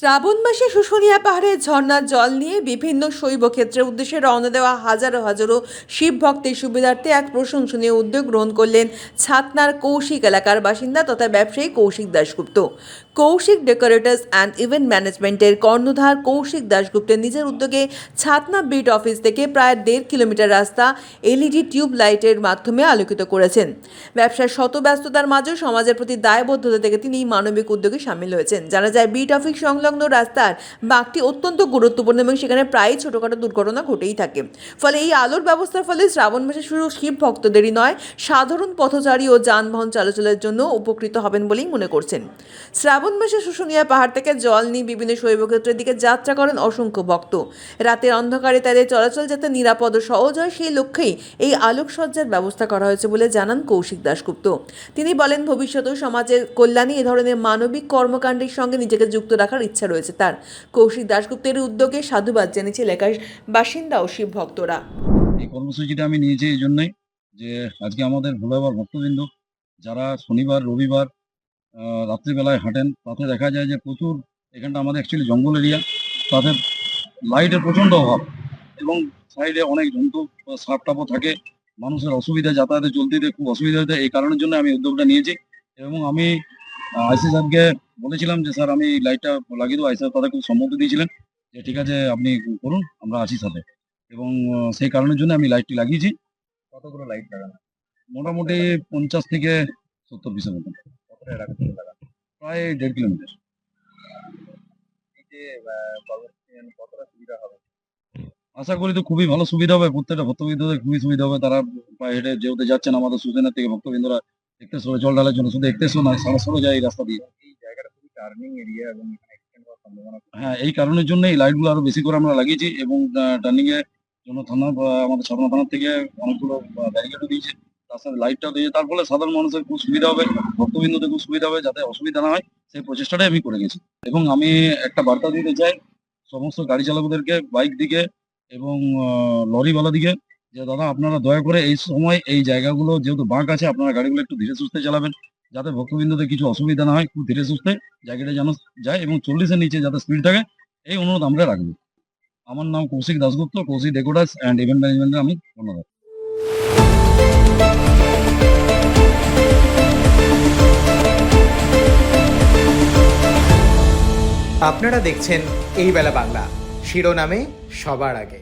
শ্রাবণ মাসে শুশুনিয়া পাহাড়ে ঝর্ণার জল নিয়ে বিভিন্ন শৈবক্ষেত্রের উদ্দেশ্যে রওনা দেওয়া হাজারো হাজারো শিব ভক্তের সুবিধার্থে এক প্রশংসনীয় উদ্যোগ গ্রহণ করলেন ছাতনার কৌশিক এলাকার বাসিন্দা তথা ব্যবসায়ী কৌশিক দাশগুপ্ত। কৌশিক ডেকোরেটর্স অ্যান্ড ইভেন্ট ম্যানেজমেন্টের কর্ণধার কৌশিক দাশগুপ্তের নিজের উদ্যোগে ছাতনা বিট অফিস থেকে প্রায় 1.5 কিলোমিটার রাস্তা এলইডি টিউব লাইটের মাধ্যমে আলোকিত করেছেন। ব্যবসার শত ব্যস্ততার মাঝেও সমাজের প্রতি দায়বদ্ধতা থেকে তিনি মানবিক উদ্যোগে সামিল হয়েছেন। জানা যায় বিট অফিস সংলগ্ন রাস্তার বাঁকটি অত্যন্ত গুরুত্বপূর্ণ এবং সেখানে প্রায়ই ছোটখাটো দুর্ঘটনা ঘটেই থাকে। ফলে এই আলোর ব্যবস্থার ফলে শ্রাবণ মাসে শুধু শিব ভক্তদেরই নয়, সাধারণ পথচারী ও যানবাহন চলাচলের জন্য উপকৃত হবেন বলেই মনে করছেন। শ্রাবণ মাসে শুশুনিয়া পাহাড় থেকে জল নিয়ে বিভিন্ন শৈবক্ষেত্রের দিকে যাত্রা করেন অসংখ্য ভক্ত। রাতের অন্ধকারে তাদের চলাচল যাতে নিরাপদ ও সহজ হয় সেই লক্ষ্যেই এই আলোকসজ্জার ব্যবস্থা করা হয়েছে বলে জানান কৌশিক দাশগুপ্ত। তিনি বলেন, ভবিষ্যতেও সমাজের কল্যাণে এ ধরনের মানবিক কর্মকাণ্ডের সঙ্গে নিজেকে যুক্ত রাখার ইচ্ছা রয়েছে তার। কৌশিক দাশগুপ্তের উদ্যোগে সাধুবাদ জানিয়েছে এলাকার বাসিন্দা ও শিব ভক্তরা। এই কর্মসূচিটা আমি নিয়েছি এই জন্যই যে আজকে আমাদের ভোলাবার ভক্তবৃন্দ যারা শনিবার রবিবার রাত্রিবেলায় হাঁটেন, তাতে দেখা যায় যে প্রচুর, এখানটা আমাদের অ্যাকচুয়ালি জঙ্গল এরিয়া, তাতে লাইটের প্রচণ্ড অভাব এবং সাইডে অনেক জন্তু সাপ টাপও থাকে, মানুষের অসুবিধা, যাতায়াতে চলতে খুব অসুবিধা হতে। এই কারণের জন্য আমি উদ্যোগটা নিয়েছি এবং আমি আইসি স্যারকে বলেছিলাম যে স্যার আমি লাইটটা লাগিয়ে দেবো। আইসি স্যার তাদের খুব সম্মতি দিয়েছিলেন যে ঠিক আছে আপনি করুন, আমরা আছি সাথে। এবং সেই কারণের জন্য আমি লাইটটি লাগিয়েছি। কতগুলো লাইট লাগানো? মোটামুটি 50 থেকে 70 পিসের মতন, কতটা এলাকা থেকে লাগানো? প্রায় 1.5 কিলোমিটার। এই যে কর্মসূচি কতটা সুবিধা হবে? আশা করি তো খুবই ভালো সুবিধা হবে, প্রত্যেকটা ভক্তবৃন্দদের খুবই সুবিধা হবে। তারা পায়ে হেঁটে যেহেতু যাচ্ছেন, আমাদের সুজনের থেকে ভক্তবৃন্দরা একটেশ্বরে জল ঢালার জন্য, শুধু একটেশ্বর নয় সারাসরও যায় এই রাস্তা দিয়ে। এই জায়গাটা খুবই টার্নিং এরিয়া এবং এখানে অ্যাক্সিডেন্ট হওয়ার সম্ভাবনা। হ্যাঁ, এই কারণের জন্য এই লাইটগুলো আরো বেশি করে আমরা লাগিয়েছি এবং টার্নিং এর জন্য থানা আমাদের ছাতনা থানা থেকে অনেকগুলো ব্যারিকেডও দিয়েছে, তার সাথে লাইটটাও দিয়েছে। তার ফলে সাধারণ মানুষের খুব সুবিধা হবে, ভক্তবৃন্দদের খুব সুবিধা হবে, যাতে অসুবিধা না হয় সেই প্রচেষ্টাটাই আমি করে গেছি। এবং আমি একটা বার্তা দিতে চাই সমস্ত গাড়ি চালকদেরকে, বাইক দিকে এবং লরিওয়ালা দিকে, যে দাদা আপনারা দয়া করে এই সময় এই জায়গাগুলো যেহেতু বাঁক আছে, আপনারা গাড়িগুলো একটু ধীরে সুস্থে চালাবেন, যাতে ভক্তবৃন্দদের কিছু অসুবিধা না হয়। খুব ধীরে সুস্থে জায়গাটা যেন যায় এবং 40-এর নিচে যাতে স্পিড থাকে, এই অনুরোধ আমরা রাখবো। আমার নাম কৌশিক দাশগুপ্ত, কৌশিক ডেকোরেটর্স অ্যান্ড ইভেন্ট ম্যানেজমেন্টের আমি ধন্যবাদ। আপনারা দেখছেন এই বেলা বাংলা, শিরোনামে সবার আগে।